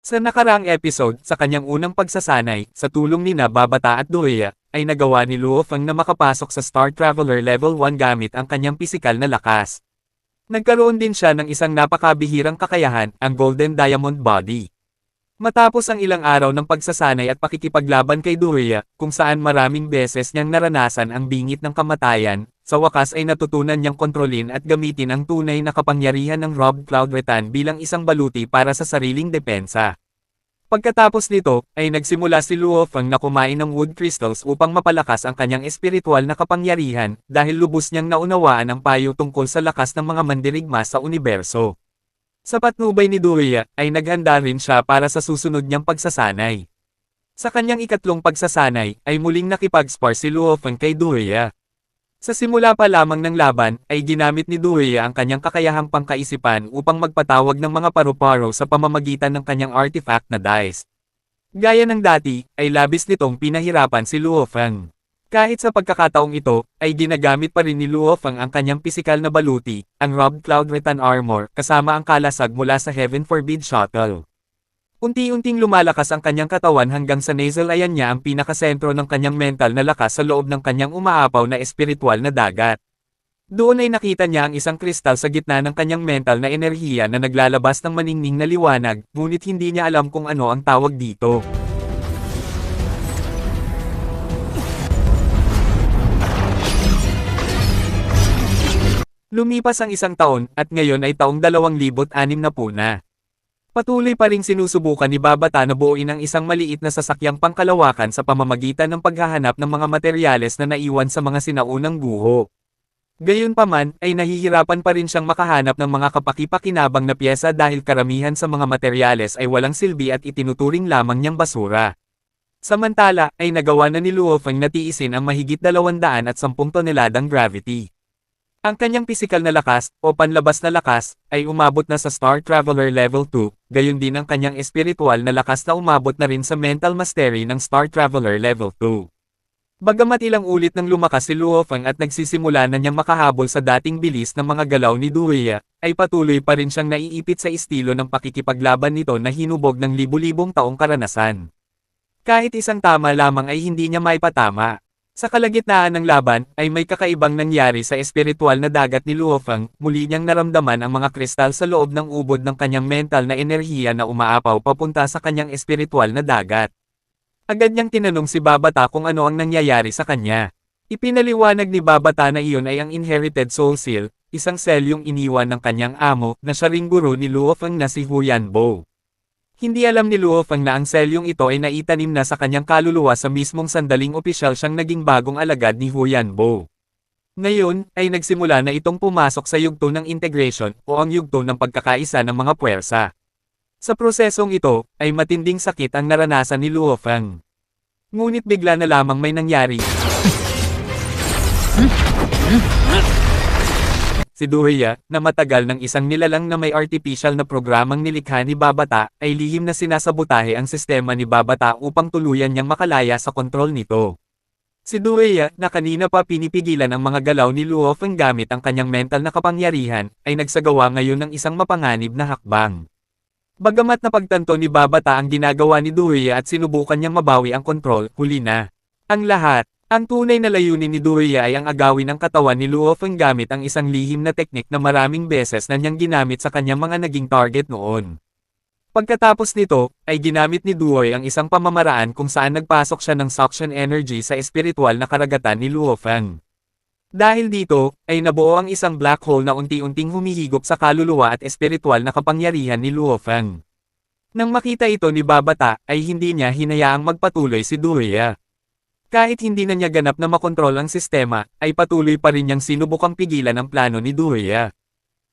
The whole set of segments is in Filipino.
Sa nakaraang episode, sa kanyang unang pagsasanay, sa tulong ni Babata at Doya, ay nagawa ni Luo Feng na makapasok sa Star Traveler Level 1 gamit ang kanyang pisikal na lakas. Nagkaroon din siya ng isang napakabihirang kakayahan, ang Golden Diamond Body. Matapos ang ilang araw ng pagsasanay at pakikipaglaban kay Doya, kung saan maraming beses niyang naranasan ang bingit ng kamatayan, sa wakas ay natutunan niyang kontrolin at gamitin ang tunay na kapangyarihan ng Robbed Cloud Rattan bilang isang baluti para sa sariling depensa. Pagkatapos nito, ay nagsimula si Luo Feng na kumain ng wood crystals upang mapalakas ang kanyang espiritual na kapangyarihan, dahil lubos niyang naunawaan ang payo tungkol sa lakas ng mga mandirigma sa universo. Sa patnubay ni Doya, ay naghanda rin siya para sa susunod niyang pagsasanay. Sa kanyang ikatlong pagsasanay, ay muling nakipag-spar si Luo Feng kay Doya. Sa simula pa lamang ng laban, ay ginamit ni Doya ang kanyang kakayahang pangkaisipan upang magpatawag ng mga paru-paro sa pamamagitan ng kanyang artifact na dice. Gaya ng dati, ay labis nitong pinahirapan si Luo Feng. Kahit sa pagkakataong ito, ay ginagamit pa rin ni Luo Feng ang kanyang pisikal na baluti, ang Robbed Cloud Rattan Armor, kasama ang kalasag mula sa Heaven Forbid Shuttle. Unti-unting lumalakas ang kanyang katawan hanggang sa nasal ayan niya ang pinakasentro ng kanyang mental na lakas sa loob ng kanyang umaapaw na espiritual na dagat. Doon ay nakita niya ang isang kristal sa gitna ng kanyang mental na enerhiya na naglalabas ng maningning na liwanag, ngunit hindi niya alam kung ano ang tawag dito. Lumipas ang isang taon, at ngayon ay taong 2006 na. Patuloy pa ring sinusubukan ni Babata na buuin ang isang maliit na sasakyang pangkalawakan sa pamamagitan ng paghahanap ng mga materyales na naiwan sa mga sinaunang guho. Gayunpaman, ay nahihirapan pa rin siyang makahanap ng mga kapaki-pakinabang na piyesa dahil karamihan sa mga materyales ay walang silbi at itinuturing lamang niyang basura. Samantala, ay nagawa na ni Luo Feng na tiisin ang mahigit 210 toneladang gravity. Ang kanyang pisikal na lakas, o panlabas na lakas, ay umabot na sa Star Traveler Level 2, gayon din ang kanyang espiritual na lakas na umabot na rin sa Mental Mastery ng Star Traveler Level 2. Bagamat ilang ulit nang lumakas si Luo Feng at nagsisimula na niyang makahabol sa dating bilis ng mga galaw ni Doya, ay patuloy pa rin siyang naiipit sa estilo ng pakikipaglaban nito na hinubog ng libu-libong taong karanasan. Kahit isang tama lamang ay hindi niya maipatama. Sa kalagitnaan ng laban, ay may kakaibang nangyari sa espiritual na dagat ni Luo Feng, muli niyang naramdaman ang mga kristal sa loob ng ubod ng kanyang mental na enerhiya na umaapaw papunta sa kanyang espiritual na dagat. Agad niyang tinanong si Babata kung ano ang nangyayari sa kanya. Ipinaliwanag ni Babata na iyon ay ang Inherited Soul Seal, isang selyong iniwan ng kanyang amo, na siya ring guro ni Luo Feng na si Huyanbo. Hindi alam ni Luo Feng na ang selyong ito ay naitanim na sa kanyang kaluluwa sa mismong sandaling opisyal siyang naging bagong alagad ni Huyanbo. Ngayon, ay nagsimula na itong pumasok sa yugto ng integration, o ang yugto ng pagkakaisa ng mga puwersa. Sa prosesong ito, ay matinding sakit ang naranasan ni Luo Feng. Ngunit bigla na lamang may nangyari. Si Doya, na matagal ng isang nilalang na may artificial na programang nilikha ni Babata, ay lihim na sinasabotahe ang sistema ni Babata upang tuluyan niyang makalaya sa kontrol nito. Si Doya, na kanina pa pinipigilan ang mga galaw ni Luo Feng gamit ang kanyang mental na kapangyarihan, ay nagsagawa ngayon ng isang mapanganib na hakbang. Bagamat napagtanto ni Babata ang ginagawa ni Doya at sinubukan niyang mabawi ang kontrol, huli na ang lahat. Ang tunay na layunin ni Doya ay ang agawin ang katawan ni Luo Feng gamit ang isang lihim na teknik na maraming beses na niyang ginamit sa kanyang mga naging target noon. Pagkatapos nito, ay ginamit ni Doya ang isang pamamaraan kung saan nagpasok siya ng suction energy sa espiritual na karagatan ni Luo Feng. Dahil dito, ay nabuo ang isang black hole na unti-unting humihigop sa kaluluwa at espiritual na kapangyarihan ni Luo Feng. Nang makita ito ni Babata, ay hindi niya hinayaang magpatuloy si Doya. Kahit hindi na niya ganap na makontrol ang sistema, ay patuloy pa rin niyang sinubukang pigilan ang plano ni Doya.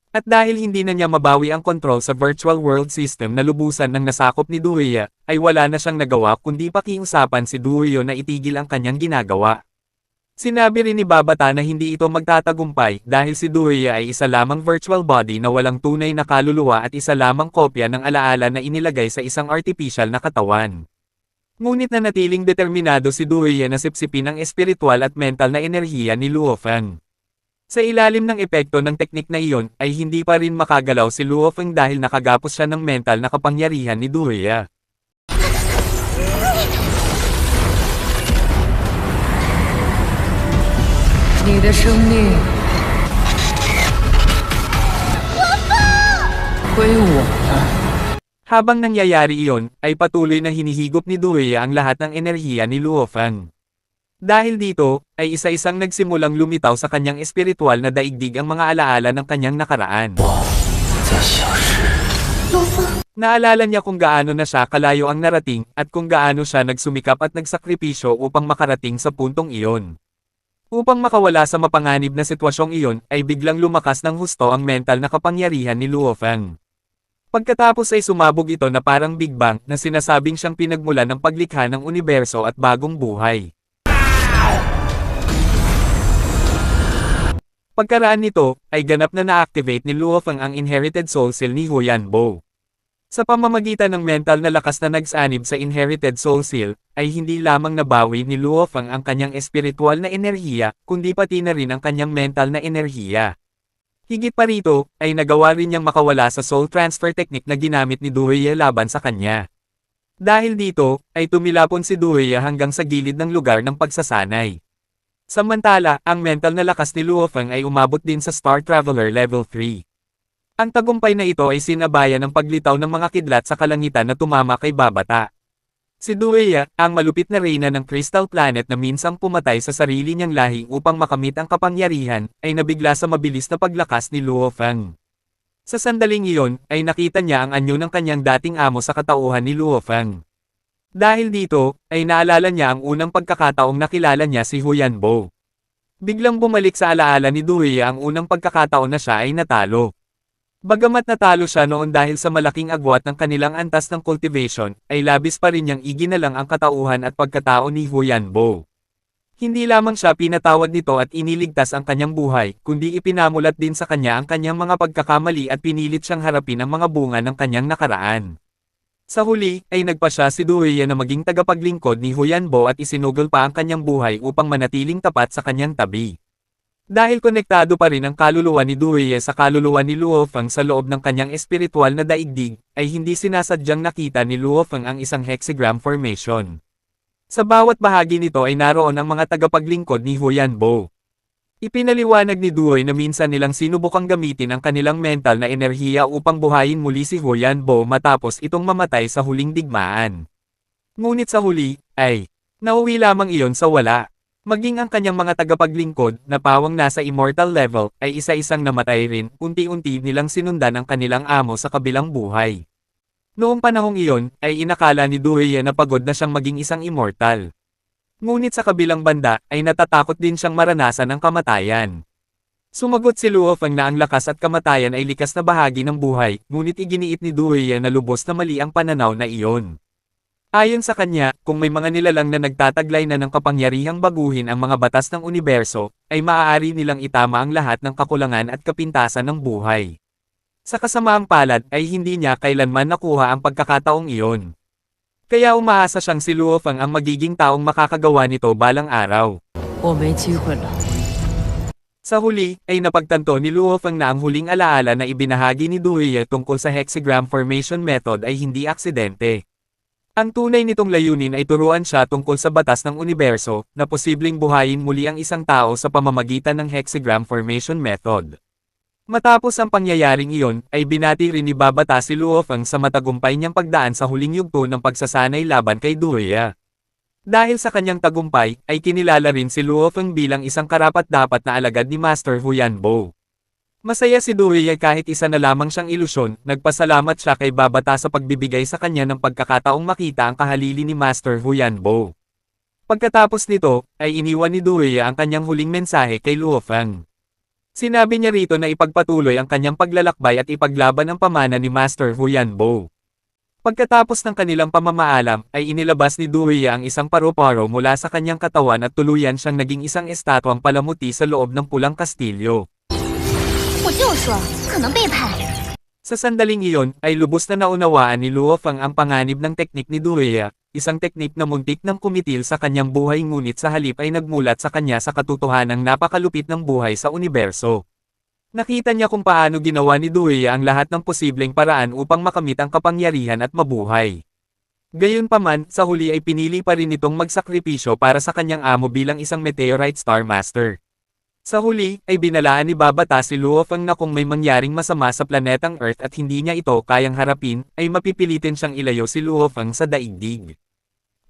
At dahil hindi na niya mabawi ang kontrol sa virtual world system na lubusan ng nasakop ni Doya, ay wala na siyang nagawa kundi pakiusapan si Doya na itigil ang kanyang ginagawa. Sinabi rin ni Babata na hindi ito magtatagumpay dahil si Doya ay isa lamang virtual body na walang tunay na kaluluwa at isa lamang kopya ng alaala na inilagay sa isang artificial na katawan. Ngunit nanatiling determinado si Doya na sipsipin ang espiritual at mental na enerhiya ni Luo Feng. Sa ilalim ng epekto ng teknik na iyon, ay hindi pa rin makagalaw si Luo Feng dahil nakagapos siya ng mental na kapangyarihan ni Duya. 你的生命归我了。 Habang nangyayari iyon, ay patuloy na hinihigop ni Duya ang lahat ng enerhiya ni Luo Feng. Dahil dito, ay isa-isang nagsimulang lumitaw sa kanyang espiritual na daigdig ang mga alaala ng kanyang nakaraan. Naalala niya kung gaano na siya kalayo ang narating, at kung gaano siya nagsumikap at nagsakripisyo upang makarating sa puntong iyon. Upang makawala sa mapanganib na sitwasyong iyon, ay biglang lumakas ng husto ang mental na kapangyarihan ni Luo Feng. Pagkatapos ay sumabog ito na parang Big Bang na sinasabing siyang pinagmulan ng paglikha ng universo at bagong buhay. Pagkaraan nito, ay ganap na na-activate ni Luo Feng ang inherited soul seal ni Huyanbo. Sa pamamagitan ng mental na lakas na nagsanib sa inherited soul seal, ay hindi lamang nabawi ni Luo Feng ang kanyang espiritual na enerhiya, kundi pati na rin ang kanyang mental na enerhiya. Higit pa rito, ay nagawa rin niyang makawala sa soul transfer technique na ginamit ni Duya laban sa kanya. Dahil dito, ay tumilapon si Duya hanggang sa gilid ng lugar ng pagsasanay. Samantala, ang mental na lakas ni Luo Feng ay umabot din sa Star Traveler Level 3. Ang tagumpay na ito ay sinabayan ng paglitaw ng mga kidlat sa kalangitan na tumama kay Babata. Si Duya, ang malupit na reyna ng Crystal Planet na minsang pumatay sa sarili niyang lahi upang makamit ang kapangyarihan, ay nabigla sa mabilis na paglakas ni Luo Feng. Sa sandaling iyon, ay nakita niya ang anyo ng kanyang dating amo sa katauhan ni Luo Feng. Dahil dito, ay naalala niya ang unang pagkakataong nakilala niya si Huyanbo. Biglang bumalik sa alaala ni Duya ang unang pagkakataon na siya ay natalo. Bagamat natalo siya noon dahil sa malaking agwat ng kanilang antas ng cultivation, ay labis pa rin niyang iginalang ang katauhan at pagkatao ni Huyanbo. Hindi lamang siya pinatawad nito at iniligtas ang kanyang buhay, kundi ipinamulat din sa kanya ang kanyang mga pagkakamali at pinilit siyang harapin ang mga bunga ng kanyang nakaraan. Sa huli, ay nagpa siya si Duya na maging tagapaglingkod ni Huyanbo at isinugol pa ang kanyang buhay upang manatiling tapat sa kanyang tabi. Dahil konektado pa rin ang kaluluwa ni Duya sa kaluluwa ni Luo Feng sa loob ng kanyang espiritual na daigdig, ay hindi sinasadyang nakita ni Luo Feng ang isang hexagram formation. Sa bawat bahagi nito ay naroon ang mga tagapaglingkod ni Huyanbo. Ipinaliwanag ni Duya na minsan nilang sinubukang gamitin ang kanilang mental na enerhiya upang buhayin muli si Huyanbo matapos itong mamatay sa huling digmaan. Ngunit sa huli, ay nauwi lamang iyon sa wala. Maging ang kanyang mga tagapaglingkod, na pawang nasa immortal level, ay isa-isang namatay rin, unti-unti nilang sinundan ang kanilang amo sa kabilang buhay. Noong panahong iyon, ay inakala ni Duya na pagod na siyang maging isang immortal. Ngunit sa kabilang banda, ay natatakot din siyang maranasan ang kamatayan. Sumagot si Luo Feng na ang lakas at kamatayan ay likas na bahagi ng buhay, ngunit iginiit ni Duya na lubos na mali ang pananaw na iyon. Ayon sa kanya, kung may mga nilalang na nagtataglay na ng kapangyarihang baguhin ang mga batas ng universo, ay maaari nilang itama ang lahat ng kakulangan at kapintasan ng buhay. Sa kasamaang palad ay hindi niya kailanman nakuha ang pagkakataong iyon. Kaya umaasa siyang si Luo Feng ang magiging taong makakagawa nito balang araw. 我没机会了。 Sa huli, ay napagtanto ni Luo Feng na ang huling alaala na ibinahagi ni Duya tungkol sa hexagram formation method ay hindi aksidente. Ang tunay nitong layunin ay turuan siya tungkol sa batas ng universo, na posibleng buhayin muli ang isang tao sa pamamagitan ng hexagram formation method. Matapos ang pangyayaring iyon, ay binati rin ni Babata si Luo Feng sa matagumpay niyang pagdaan sa huling yugto ng pagsasanay laban kay Duya. Dahil sa kanyang tagumpay, ay kinilala rin si Luo Feng bilang isang karapat-dapat na alagad ni Master Huyanbo. Masaya si Duya kahit isa na lamang siyang ilusyon, nagpasalamat siya kay Babata sa pagbibigay sa kanya ng pagkakataong makita ang kahalili ni Master Huyanbo. Pagkatapos nito, ay iniwan ni Duya ang kanyang huling mensahe kay Luo Feng. Sinabi niya rito na ipagpatuloy ang kanyang paglalakbay at ipaglaban ang pamana ni Master Huyanbo. Pagkatapos ng kanilang pamamaalam, ay inilabas ni Duya ang isang paru-paro mula sa kanyang katawan at tuluyan siyang naging isang estatwang palamuti sa loob ng pulang kastilyo. Sa sandaling iyon, ay lubos na naunawaan ni Luo Feng ang panganib ng teknik ni Duya, isang teknik na muntik ng kumitil sa kanyang buhay ngunit sa halip ay nagmulat sa kanya sa katotohanang napakalupit ng buhay sa universo. Nakita niya kung paano ginawa ni Dueya ang lahat ng posibleng paraan upang makamit ang kapangyarihan at mabuhay. Gayunpaman, sa huli ay pinili pa rin itong magsakripisyo para sa kanyang amo bilang isang Meteorite Star Master. Sa huli, ay binalaan ni Babata si Luofeng na kung may mangyaring masama sa planetang Earth at hindi niya ito kayang harapin, ay mapipilitin siyang ilayo si Luofeng sa daigdig.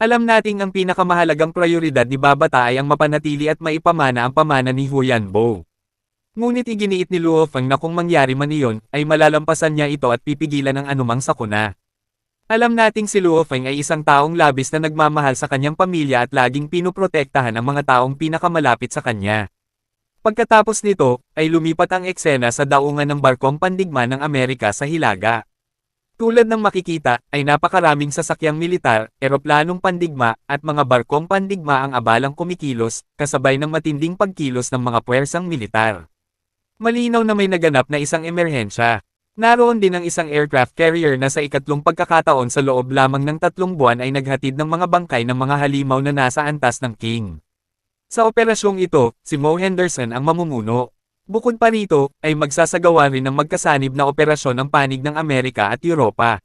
Alam nating ang pinakamahalagang prioridad ni Babata ay ang mapanatili at maipamana ang pamana ni Huyanbo. Ngunit iginiit ni Luofeng na kung mangyari man iyon, ay malalampasan niya ito at pipigilan ang anumang sakuna. Alam nating si Luofeng ay isang taong labis na nagmamahal sa kanyang pamilya at laging pinoprotektahan ang mga taong pinakamalapit sa kanya. Pagkatapos nito, ay lumipat ang eksena sa daungan ng barkong pandigma ng Amerika sa Hilaga. Tulad ng makikita, ay napakaraming sasakyang militar, eroplanong pandigma, at mga barkong pandigma ang abalang kumikilos, kasabay ng matinding pagkilos ng mga puwersang militar. Malinaw na may naganap na isang emerhensya. Naroon din ang isang aircraft carrier na sa ikatlong pagkakataon sa loob lamang ng 3 buwan ay naghatid ng mga bangkay ng mga halimaw na nasa antas ng King. Sa operasyong ito, si Mo Henderson ang mamumuno. Bukod pa rito, ay magsasagawa rin ng magkasanib na operasyon ng panig ng Amerika at Europa.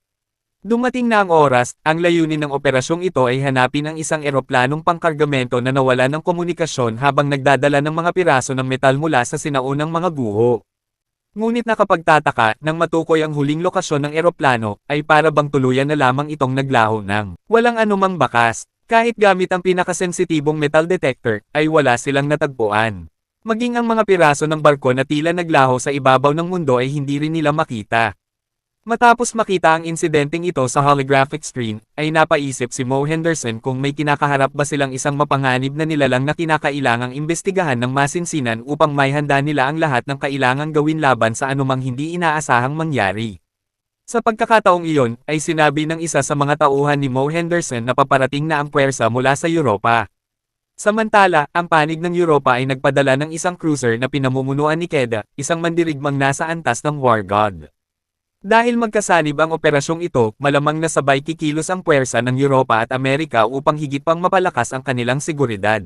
Dumating na ang oras, ang layunin ng operasyong ito ay hanapin ang isang eroplanong pangkargamento na nawala ng komunikasyon habang nagdadala ng mga piraso ng metal mula sa sinaunang mga guho. Ngunit nakapagtataka, nang matukoy ang huling lokasyon ng eroplano, ay para bang tuluyan na lamang itong naglaho ng walang anumang bakas. Kahit gamit ang pinakasensitibong metal detector, ay wala silang natagpuan. Maging ang mga piraso ng barko na tila naglaho sa ibabaw ng mundo ay hindi rin nila makita. Matapos makita ang insidenteng ito sa holographic screen, ay napaisip si Mo Henderson kung may kinakaharap ba silang isang mapanganib na nilalang na kinakailangang imbestigahan ng masinsinan upang maihanda nila ang lahat ng kailangang gawin laban sa anumang hindi inaasahang mangyari. Sa pagkakataong iyon, ay sinabi ng isa sa mga tauhan ni Mo Henderson na paparating na ang puwersa mula sa Europa. Samantala, ang panig ng Europa ay nagpadala ng isang cruiser na pinamumunuan ni Keda, isang mandirigmang nasa antas ng War God. Dahil magkasanib ang operasyong ito, malamang na sabay kikilos ang puwersa ng Europa at Amerika upang higit pang mapalakas ang kanilang seguridad.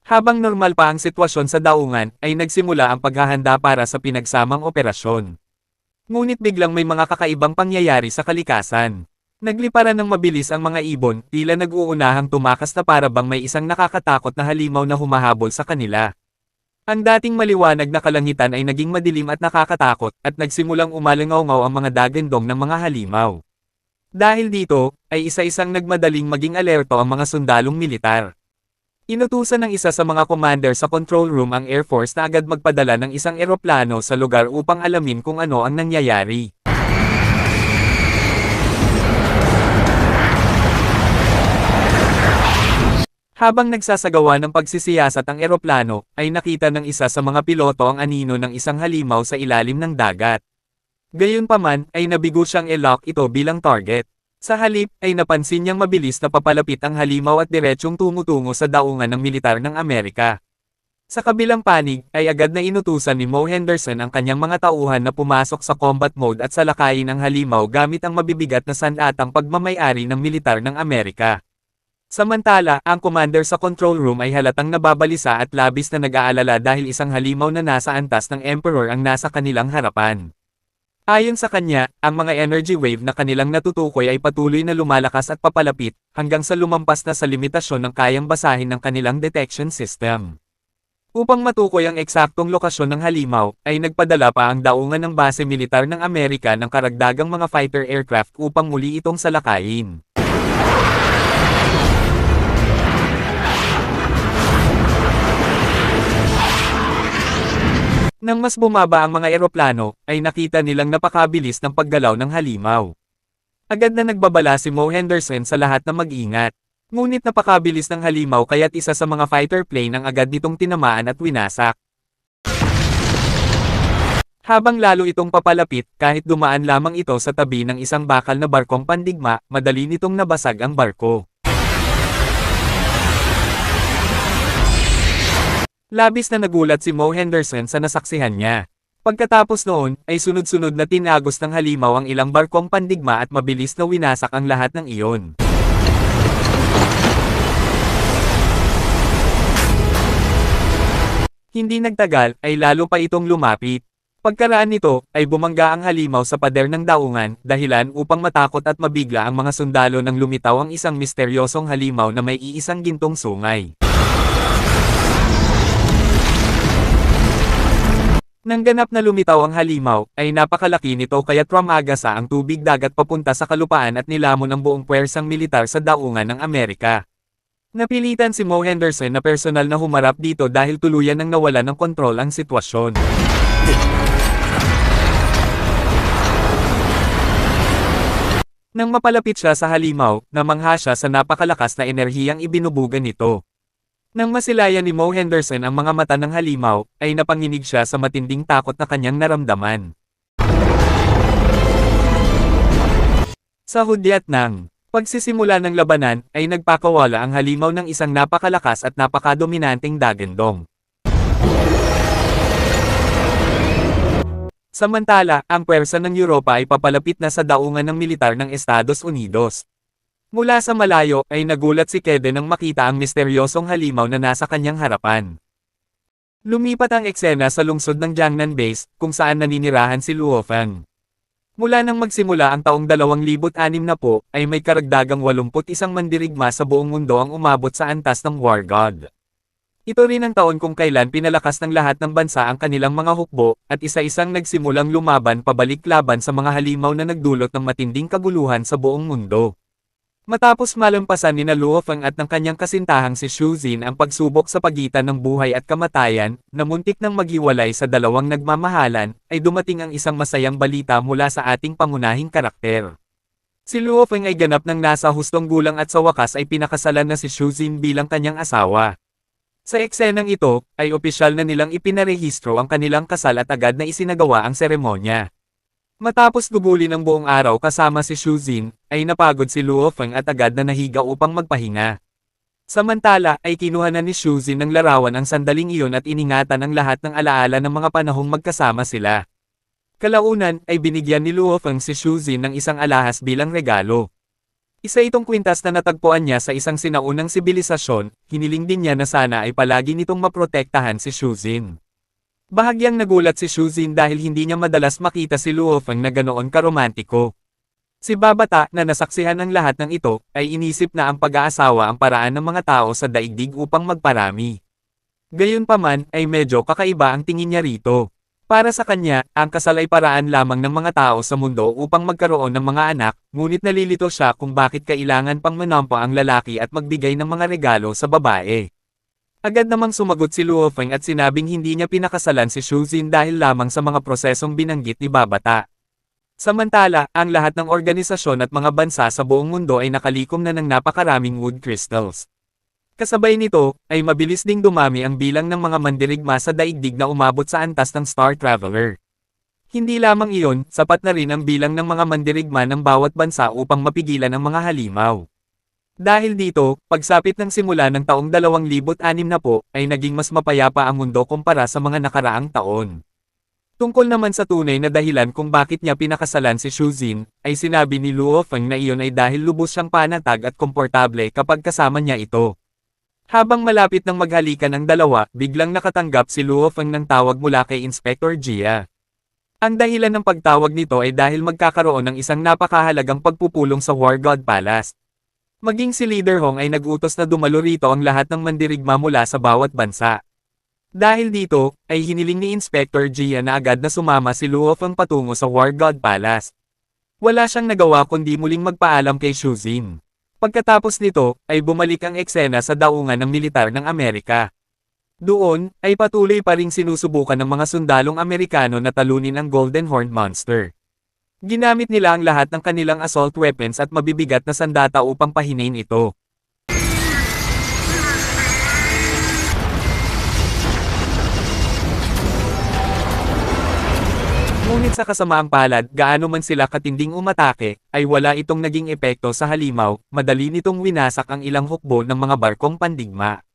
Habang normal pa ang sitwasyon sa daungan, ay nagsimula ang paghahanda para sa pinagsamang operasyon. Ngunit biglang may mga kakaibang pangyayari sa kalikasan. Nagliparan ng mabilis ang mga ibon, tila nag-uunahang tumakas na para bang may isang nakakatakot na halimaw na humahabol sa kanila. Ang dating maliwanag na kalangitan ay naging madilim at nakakatakot, at nagsimulang umalangaw-ngaw ang mga dagendong ng mga halimaw. Dahil dito, ay isa-isang nagmadaling maging alerto ang mga sundalong militar. Inutusan ng isa sa mga commander sa control room ang Air Force na agad magpadala ng isang eroplano sa lugar upang alamin kung ano ang nangyayari. Habang nagsasagawa ng pagsisiyasat ang eroplano, ay nakita ng isa sa mga piloto ang anino ng isang halimaw sa ilalim ng dagat. Gayunpaman, ay nabigo siyang i-lock ito bilang target. Sa halip, ay napansin niyang mabilis na papalapit ang halimaw at diretsyong tumutungo sa daungan ng militar ng Amerika. Sa kabilang panig, ay agad na inutusan ni Mo Henderson ang kanyang mga tauhan na pumasok sa combat mode at salakayin ang halimaw gamit ang mabibigat na sandatang pagmamay-ari ng militar ng Amerika. Samantala, ang commander sa control room ay halatang nababalisa at labis na nag-aalala dahil isang halimaw na nasa antas ng Emperor ang nasa kanilang harapan. Ayon sa kanya, ang mga energy wave na kanilang natutukoy ay patuloy na lumalakas at papalapit, hanggang sa lumampas na sa limitasyon ng kayang basahin ng kanilang detection system. Upang matukoy ang eksaktong lokasyon ng halimaw, ay nagpadala pa ang daungan ng base militar ng Amerika ng karagdagang mga fighter aircraft upang muli itong salakayin. Nang mas bumaba ang mga eroplano, ay nakita nilang napakabilis ng paggalaw ng halimaw. Agad na nagbabala si Mo Henderson sa lahat na mag-ingat. Ngunit napakabilis ng halimaw kaya't isa sa mga fighter plane ang agad nitong tinamaan at winasak. Habang lalo itong papalapit, kahit dumaan lamang ito sa tabi ng isang bakal na barkong pandigma, madali nitong nabasag ang barko. Labis na nagulat si Mo Henderson sa nasaksihan niya. Pagkatapos noon, ay sunod-sunod na tinagos ng halimaw ang ilang barkong pandigma at mabilis na winasak ang lahat ng iyon. Hindi nagtagal, ay lalo pa itong lumapit. Pagkaraan nito, ay bumangga ang halimaw sa pader ng daungan, dahilan upang matakot at mabigla ang mga sundalo nang lumitaw ang isang misteryosong halimaw na may iisang gintong sungay. Nang ganap na lumitaw ang halimaw, ay napakalaki nito kaya't rumagasa ang tubig dagat papunta sa kalupaan at nilamon ang buong puwersang militar sa daungan ng Amerika. Napilitan si Mo Henderson na personal na humarap dito dahil tuluyan nang nawala ng kontrol ang sitwasyon. Nang mapalapit siya sa halimaw, namangha siya sa napakalakas na enerhiyang ibinubugan nito. Nang masilayan ni Mo Henderson ang mga mata ng halimaw, ay napanginig siya sa matinding takot na kanyang naramdaman. Sa hudyat ng pagsisimula ng labanan, ay nagpakawala ang halimaw ng isang napakalakas at napakadominanteng dagandong. Samantala, ang pwersa ng Europa ay papalapit na sa daungan ng militar ng Estados Unidos. Mula sa malayo, ay nagulat si Kede nang makita ang misteryosong halimaw na nasa kanyang harapan. Lumipat ang eksena sa lungsod ng Jiangnan Base, kung saan naninirahan si Luo Feng. Mula nang magsimula ang taong 2006 ay may karagdagang 81 mandirigma sa buong mundo ang umabot sa antas ng War God. Ito rin ang taon kung kailan pinalakas ng lahat ng bansa ang kanilang mga hukbo, at isa-isang nagsimulang lumaban pabalik laban sa mga halimaw na nagdulot ng matinding kaguluhan sa buong mundo. Matapos malampasan ni Luo Feng at ng kanyang kasintahang si Xu Jin ang pagsubok sa pagitan ng buhay at kamatayan, na muntik nang maghiwalay sa dalawang nagmamahalan, ay dumating ang isang masayang balita mula sa ating pangunahing karakter. Si Luo Feng ay ganap ng nasa hustong gulang at sa wakas ay pinakasalan na si Xu Jin bilang kanyang asawa. Sa eksenang ito, ay opisyal na nilang ipinarehistro ang kanilang kasal at agad na isinagawa ang seremonya. Matapos gugulin ang buong araw kasama si Xu Jin, ay napagod si Luo Feng at agad na nahiga upang magpahinga. Samantala, ay kinuha na ni Xu Jin ng larawan ang sandaling iyon at iningatan ang lahat ng alaala ng mga panahong magkasama sila. Kalaunan, ay binigyan ni Luo Feng si Xu Jin ng isang alahas bilang regalo. Isa itong kwintas na natagpuan niya sa isang sinaunang sibilisasyon, hiniling din niya na sana ay palagi nitong maprotektahan si Xu Jin. Bahagyang nagulat si Xu Jin dahil hindi niya madalas makita si Luo Feng na ganoon karomantiko. Si Babata, na nasaksihan ang lahat ng ito, ay inisip na ang pag-aasawa ang paraan ng mga tao sa daigdig upang magparami. Gayunpaman, ay medyo kakaiba ang tingin niya rito. Para sa kanya, ang kasal ay paraan lamang ng mga tao sa mundo upang magkaroon ng mga anak, ngunit nalilito siya kung bakit kailangan pang manampa ang lalaki at magbigay ng mga regalo sa babae. Agad namang sumagot si Luo Feng at sinabing hindi niya pinakasalan si Xu Jin dahil lamang sa mga prosesong binanggit ni Babata. Samantala, ang lahat ng organisasyon at mga bansa sa buong mundo ay nakalikom na ng napakaraming wood crystals. Kasabay nito, ay mabilis ding dumami ang bilang ng mga mandirigma sa daigdig na umabot sa antas ng Star Traveler. Hindi lamang iyon, sapat na rin ang bilang ng mga mandirigma ng bawat bansa upang mapigilan ang mga halimaw. Dahil dito, pagsapit ng simula ng taong 2006 ay naging mas mapayapa ang mundo kumpara sa mga nakaraang taon. Tungkol naman sa tunay na dahilan kung bakit niya pinakasalan si Xu Jin, ay sinabi ni Luo Feng na iyon ay dahil lubos siyang panatag at komportable kapag kasama niya ito. Habang malapit ng maghalikan ang dalawa, biglang nakatanggap si Luo Feng ng tawag mula kay Inspector Jia. Ang dahilan ng pagtawag nito ay dahil magkakaroon ng isang napakahalagang pagpupulong sa War God Palace. Maging si Leader Hong ay nag-utos na dumalo rito ang lahat ng mandirigma mula sa bawat bansa. Dahil dito, ay hiniling ni Inspector Jia na agad na sumama si Luo Feng patungo sa War God Palace. Wala siyang nagawa kundi muling magpaalam kay Xu Jin. Pagkatapos nito, ay bumalik ang eksena sa daungan ng militar ng Amerika. Doon, ay patuloy pa ring sinusubukan ng mga sundalong Amerikano na talunin ang Golden Horned Monster. Ginamit nila ang lahat ng kanilang assault weapons at mabibigat na sandata upang pahinain ito. Ngunit sa kasamaang palad, gaano man sila katinding umatake, ay wala itong naging epekto sa halimaw, madali nitong winasak ang ilang hukbo ng mga barkong pandigma.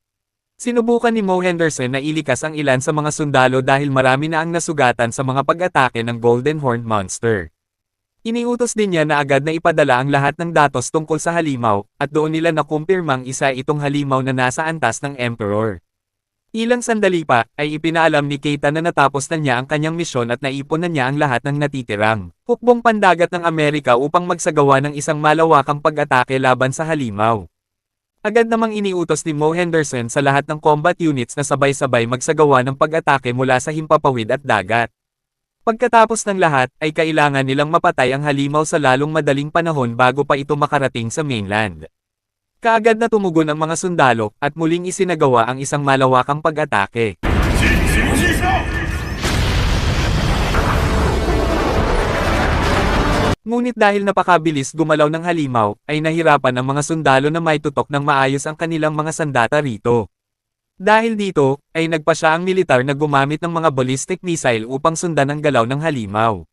Sinubukan ni Mo Henderson na ilikas ang ilan sa mga sundalo dahil marami na ang nasugatan sa mga pag-atake ng Golden Horned Monster. Iniutos din niya na agad na ipadala ang lahat ng datos tungkol sa halimaw, at doon nila nakumpirmang isa itong halimaw na nasa antas ng Emperor. Ilang sandali pa, ay ipinaalam ni Keita na natapos na niya ang kanyang misyon at naipon na niya ang lahat ng natitirang hukbong pandagat ng Amerika upang magsagawa ng isang malawakang pag-atake laban sa halimaw. Agad namang iniutos ni Mo Henderson sa lahat ng combat units na sabay-sabay magsagawa ng pag-atake mula sa himpapawid at dagat. Pagkatapos ng lahat, ay kailangan nilang mapatay ang halimaw sa lalong madaling panahon bago pa ito makarating sa mainland. Kaagad na tumugon ang mga sundalo, at muling isinagawa ang isang malawakang pag-atake. Ngunit dahil napakabilis gumalaw ng halimaw, ay nahirapan ang mga sundalo na maitutok ng maayos ang kanilang mga sandata rito. Dahil dito, ay nagpa siya ang militar na gumamit ng mga ballistic missile upang sundan ang galaw ng halimaw.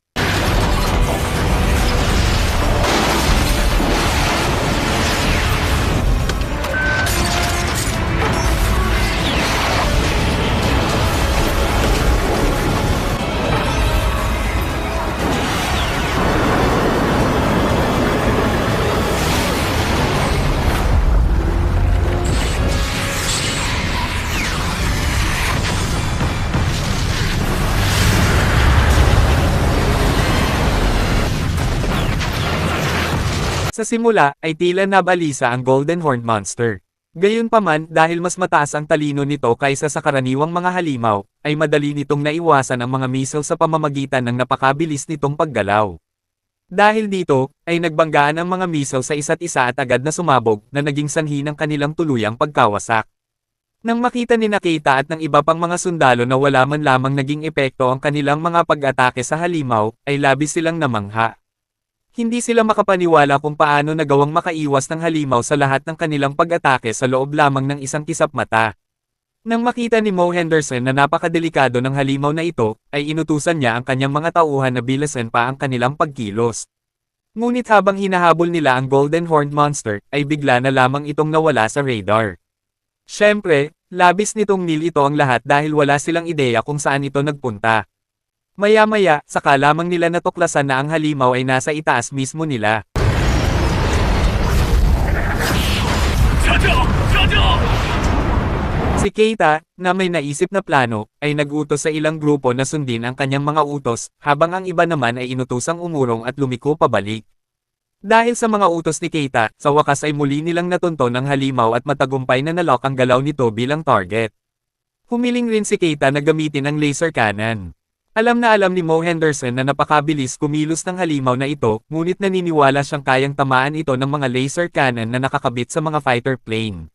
Sa simula, ay tila nabalisa ang Golden Horned Monster. Gayunpaman, dahil mas mataas ang talino nito kaysa sa karaniwang mga halimaw, ay madali nitong naiwasan ang mga missile sa pamamagitan ng napakabilis nitong paggalaw. Dahil dito, ay nagbanggaan ang mga missile sa isa't isa at agad na sumabog, na naging sanhi ng kanilang tuluyang pagkawasak. Nang makita ni Keita at ng iba pang mga sundalo na wala man lamang naging epekto ang kanilang mga pag-atake sa halimaw, ay labis silang namangha. Hindi sila makapaniwala kung paano nagawang makaiwas ng halimaw sa lahat ng kanilang pag-atake sa loob lamang ng isang kisap mata. Nang makita ni Mo Henderson na napakadelikado ng halimaw na ito, ay inutusan niya ang kanyang mga tauhan na bilasan pa ang kanilang pagkilos. Ngunit habang hinahabol nila ang Golden Horned Monster, ay bigla na lamang itong nawala sa radar. Siyempre, labis nitong nilito ang lahat dahil wala silang ideya kung saan ito nagpunta. Maya-maya, saka lamang nila natuklasan na ang halimaw ay nasa itaas mismo nila. Si Keita, na may naisip na plano, ay nag-utos sa ilang grupo na sundin ang kanyang mga utos, habang ang iba naman ay inutosang umurong at lumiko pabalik. Dahil sa mga utos ni Keita, sa wakas ay muli nilang natunton ang halimaw at matagumpay na nalock ang galaw nito bilang target. Humiling rin si Keita na gamitin ang laser cannon. Alam na alam ni Mo Henderson na napakabilis kumilos ng halimaw na ito, ngunit naniniwala siyang kayang tamaan ito ng mga laser cannon na nakakabit sa mga fighter plane.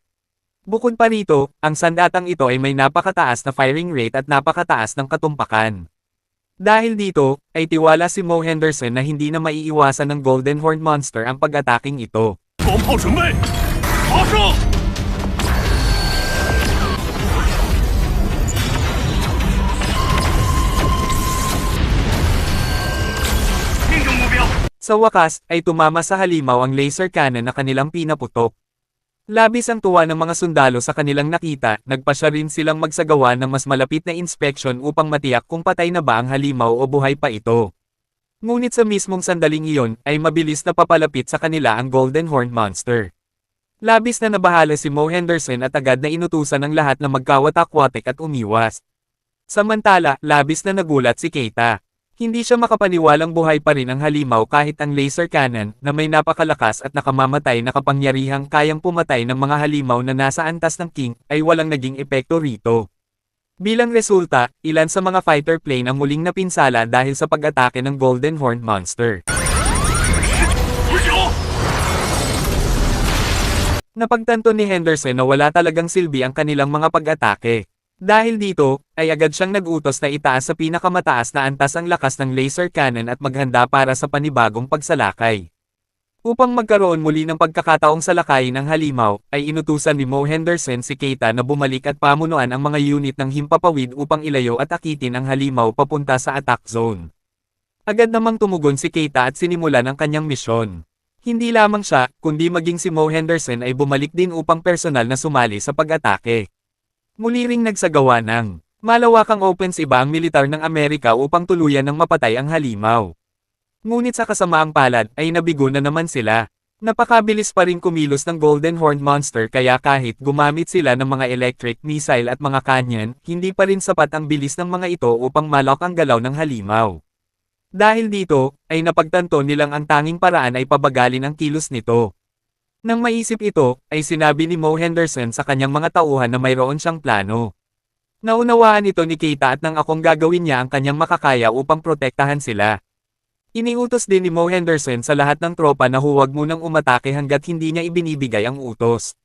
Bukod pa rito, ang sandatang ito ay may napakataas na firing rate at napakataas ng katumpakan. Dahil dito, ay tiwala si Mo Henderson na hindi na maiiwasan ng Golden Horned Monster ang pag-ataking ito. Sa wakas, ay tumama sa halimaw ang laser cannon na kanilang pinaputok. Labis ang tuwa ng mga sundalo sa kanilang nakita, nagpasya rin silang magsagawa ng mas malapit na inspeksyon upang matiyak kung patay na ba ang halimaw o buhay pa ito. Ngunit sa mismong sandaling iyon, ay mabilis na papalapit sa kanila ang Golden Horned Monster. Labis na nabahala si Mo Henderson at agad na inutusan ng lahat na magkawatak-watik at umiwas. Samantala, labis na nagulat si Keita. Hindi siya makapaniwalang buhay pa rin ang halimaw kahit ang laser cannon, na may napakalakas at nakamamatay na kapangyarihang kayang pumatay ng mga halimaw na nasa antas ng King, ay walang naging epekto rito. Bilang resulta, ilan sa mga fighter plane ang muling napinsala dahil sa pag-atake ng Golden Horned Monster. Napagtanto ni Henderson na wala talagang silbi ang kanilang mga pag-atake. Dahil dito, ay agad siyang nag-utos na itaas sa pinakamataas na antas ang lakas ng laser cannon at maghanda para sa panibagong pagsalakay. Upang magkaroon muli ng pagkakataong salakayin ang halimaw, ay inutusan ni Mo Henderson si Keita na bumalik at pamunuan ang mga unit ng himpapawid upang ilayo at akitin ang halimaw papunta sa attack zone. Agad namang tumugon si Keita at sinimulan ang kanyang misyon. Hindi lamang siya, kundi maging si Mo Henderson ay bumalik din upang personal na sumali sa pag-atake. Muli ring nagsagawa ng malawakang offensive ang militar ng Amerika upang tuluyan ng mapatay ang halimaw. Ngunit sa kasamaang palad ay nabigo na naman sila. Napakabilis pa rin kumilos ng Golden Horned Monster kaya kahit gumamit sila ng mga electric missile at mga canyon, hindi pa rin sapat ang bilis ng mga ito upang malok ang galaw ng halimaw. Dahil dito, ay napagtanto nilang ang tanging paraan ay pabagalin ang kilos nito. Nang maisip ito, ay sinabi ni Mo Henderson sa kanyang mga tauhan na mayroon siyang plano. Naunawaan ito ni Keita at nang akong gagawin niya ang kanyang makakaya upang protektahan sila. Iniutos din ni Mo Henderson sa lahat ng tropa na huwag munang umatake hanggat hindi niya ibinibigay ang utos.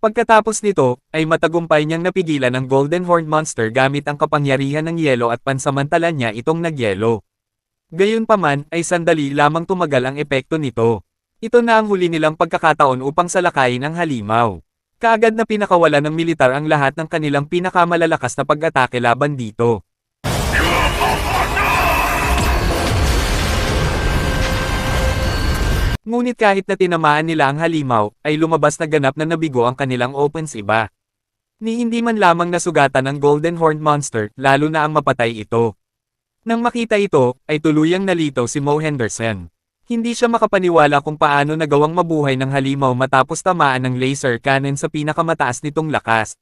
Pagkatapos nito, ay matagumpay niyang napigilan ang Golden Horned Monster gamit ang kapangyarihan ng yelo at pansamantalan niya itong nagyelo. Gayunpaman, ay sandali lamang tumagal ang epekto nito. Ito na ang huli nilang pagkakataon upang salakayin ang halimaw. Kaagad na pinakawala ng militar ang lahat ng kanilang pinakamalalakas na pag-atake laban dito. Ngunit kahit na tinamaan nila ang halimaw, ay lumabas na ganap na nabigo ang kanilang offensiba. Ni hindi man lamang nasugatan ang Golden Horned Monster, lalo na ang mapatay ito. Nang makita ito, ay tuluyang nalitaw si Mo Henderson. Hindi siya makapaniwala kung paano nagawang mabuhay ng halimaw matapos tamaan ng laser cannon sa pinakamataas nitong lakas.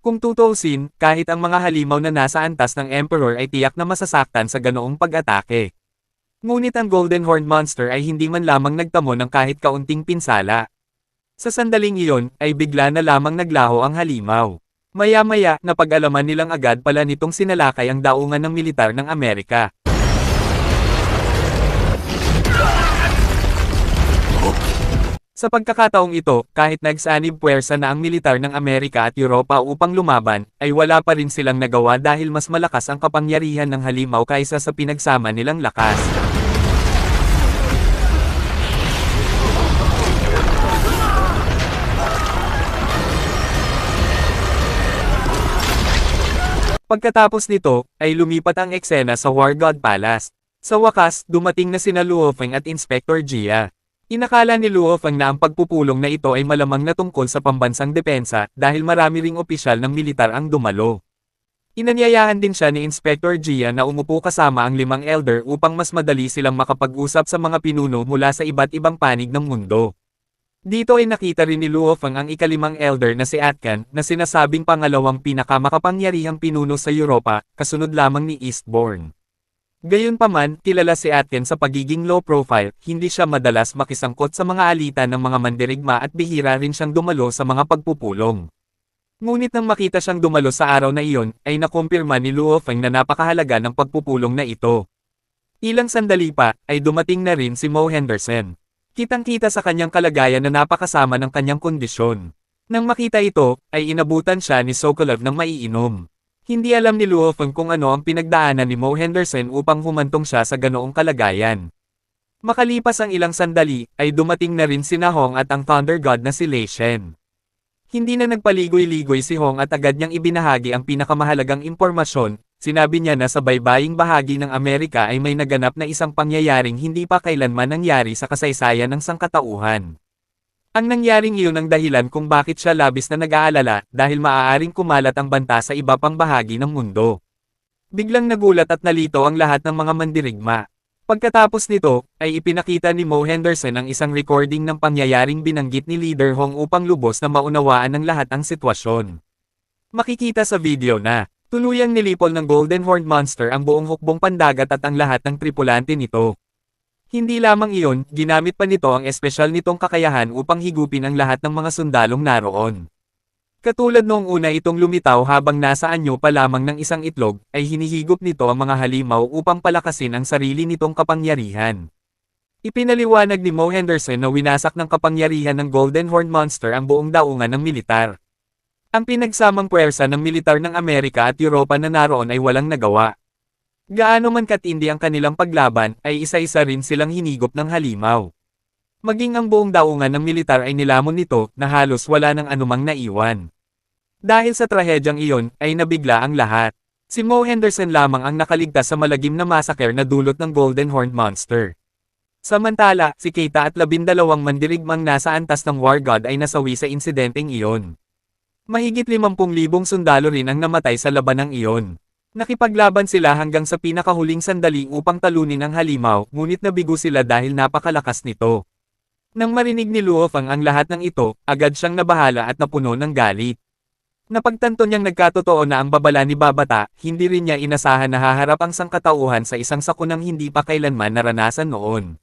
Kung tutuusin, kahit ang mga halimaw na nasa antas ng Emperor ay tiyak na masasaktan sa ganoong pag-atake. Ngunit ang Golden Horned Monster ay hindi man lamang nagtamo ng kahit kaunting pinsala. Sa sandaling iyon, ay bigla na lamang naglaho ang halimaw. Maya-maya, napag-alaman nilang agad pala nitong sinalakay ang daungan ng militar ng Amerika. Sa pagkakataong ito, kahit nagsanib puwersa na ang militar ng Amerika at Europa upang lumaban, ay wala pa rin silang nagawa dahil mas malakas ang kapangyarihan ng halimaw kaysa sa pinagsama nilang lakas. Pagkatapos nito, ay lumipat ang eksena sa War God Palace. Sa wakas, dumating na sina Luo Feng at Inspector Jia. Inakala ni Luo Feng na ang pagpupulong na ito ay malamang na tungkol sa pambansang depensa dahil marami ring opisyal ng militar ang dumalo. Inanyayahan din siya ni Inspector Jia na umupo kasama ang 5 elder upang mas madali silang makapag-usap sa mga pinuno mula sa iba't ibang panig ng mundo. Dito ay nakita rin ni Luo Feng ang ika-5 elder na si Atkan, na sinasabing pangalawang pinakamakapangyarihang pinuno sa Europa, kasunod lamang ni Eastbourne. Gayunpaman, kilala si Atkan sa pagiging low profile, hindi siya madalas makisangkot sa mga alitan ng mga mandirigma at bihira rin siyang dumalo sa mga pagpupulong. Ngunit nang makita siyang dumalo sa araw na iyon, ay nakumpirma ni Luo Feng na napakahalaga ng pagpupulong na ito. Ilang sandali pa, ay dumating na rin si Mo Henderson. Kitang-kita sa kanyang kalagayan na napakasama ng kanyang kondisyon. Nang makita ito, ay inabutan siya ni Sokolov ng maiinom. Hindi alam ni Luo Feng kung ano ang pinagdaanan ni Mo Henderson upang humantong siya sa ganoong kalagayan. Makalipas ang ilang sandali, ay dumating na rin si Hong at ang Thunder God na si Lei Shen. Hindi na nagpaligoy-ligoy si Hong at agad niyang ibinahagi ang pinakamahalagang impormasyon. Sinabi niya na sa baybaying bahagi ng Amerika ay may naganap na isang pangyayaring hindi pa kailanman nangyari sa kasaysayan ng sangkatauhan. Ang nangyaring iyon ang dahilan kung bakit siya labis na nag-aalala dahil maaaring kumalat ang banta sa iba pang bahagi ng mundo. Biglang nagulat at nalito ang lahat ng mga mandirigma. Pagkatapos nito, ay ipinakita ni Mo Henderson ang isang recording ng pangyayaring binanggit ni Leader Hong upang lubos na maunawaan ng lahat ang sitwasyon. Makikita sa video na tuluyang nilipol ng Golden Horned Monster ang buong hukbong pandagat at ang lahat ng tripulante nito. Hindi lamang iyon, ginamit pa nito ang espesyal nitong kakayahan upang higupin ang lahat ng mga sundalong naroon. Katulad noong una itong lumitaw habang nasa anyo pa lamang ng isang itlog, ay hinihigop nito ang mga halimaw upang palakasin ang sarili nitong kapangyarihan. Ipinaliwanag ni Mo Henderson na winasak ng kapangyarihan ng Golden Horned Monster ang buong daungan ng militar. Ang pinagsamang puwersa ng militar ng Amerika at Europa na naroon ay walang nagawa. Gaano man katindi ang kanilang paglaban, ay isa-isa rin silang hinigop ng halimaw. Maging ang buong daungan ng militar ay nilamon nito, na halos wala ng anumang naiwan. Dahil sa trahedyang iyon, ay nabigla ang lahat. Si Mo Henderson lamang ang nakaligtas sa malagim na massacre na dulot ng Golden Horned Monster. Samantala, si Keita at 12 mandirigmang nasa antas ng War God ay nasawi sa insidenteng iyon. Mahigit 50,000 sundalo rin ang namatay sa labanang iyon. Nakipaglaban sila hanggang sa pinakahuling sandali upang talunin ang halimaw, ngunit nabigo sila dahil napakalakas nito. Nang marinig ni Luofang ang lahat ng ito, agad siyang nabahala at napuno ng galit. Napagtanto niyang nagkatotoo na ang babala ni Babata, hindi rin niya inasahan na haharap ang sangkatauhan sa isang sakunang hindi pa kailanman naranasan noon.